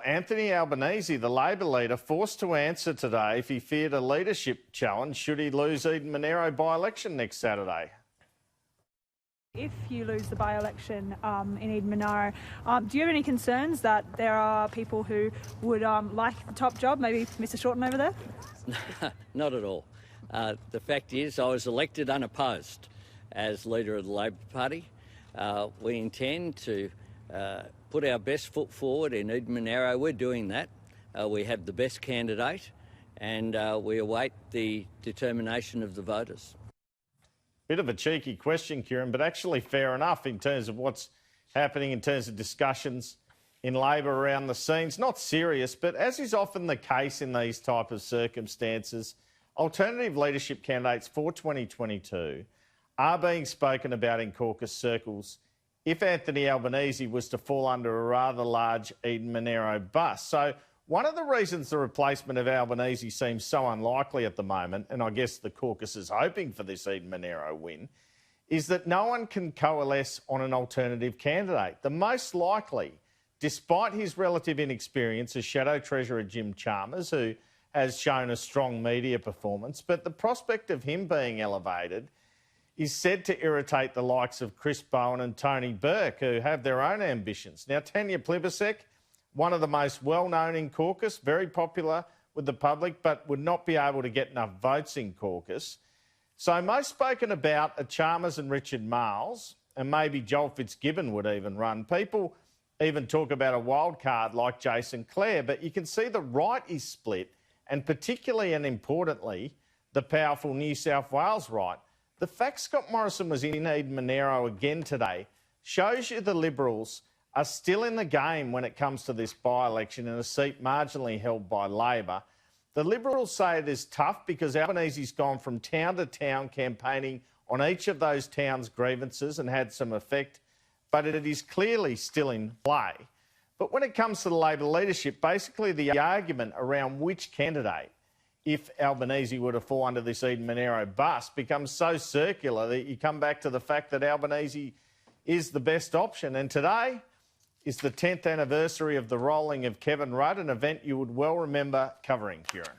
Anthony Albanese, the Labor leader, forced to answer today if he feared a leadership challenge should he lose Eden-Monaro by-election next Saturday. If you lose the by-election in Eden-Monaro, do you have any concerns that there are people who would like the top job, maybe Mr Shorten over there? Not at all. The fact is I was elected unopposed as leader of the Labor Party. We intend to put our best foot forward in Eden-Monaro. We're doing that. We have the best candidate and we await the determination of the voters. Bit of a cheeky question, Kieran, but actually fair enough in terms of what's happening in terms of discussions in Labor around the scenes. Not serious, but as is often the case in these type of circumstances, alternative leadership candidates for 2022 are being spoken about in caucus circles if Anthony Albanese was to fall under a rather large Eden-Monaro bus. So one of the reasons the replacement of Albanese seems so unlikely at the moment, and I guess the caucus is hoping for this Eden-Monaro win, is that no one can coalesce on an alternative candidate. The most likely, despite his relative inexperience, is Shadow Treasurer Jim Chalmers, who has shown a strong media performance, but the prospect of him being elevated is said to irritate the likes of Chris Bowen and Tony Burke, who have their own ambitions. Now, Tanya Plibersek, one of the most well-known in caucus, very popular with the public, but would not be able to get enough votes in caucus. So most spoken about are Chalmers and Richard Marles, and maybe Joel Fitzgibbon would even run. People even talk about a wild card like Jason Clare, but you can see the right is split, and particularly and importantly, the powerful New South Wales right. The fact Scott Morrison was in Eden-Monaro again today shows you the Liberals are still in the game when it comes to this by-election in a seat marginally held by Labor. The Liberals say it is tough because Albanese's gone from town to town campaigning on each of those towns' grievances and had some effect, but it is clearly still in play. But when it comes to the Labor leadership, basically the argument around which candidate, if Albanese were to fall under this Eden-Monaro bus, becomes so circular that you come back to the fact that Albanese is the best option. And today is the 10th anniversary of the rolling of Kevin Rudd, an event you would well remember covering, Kieran.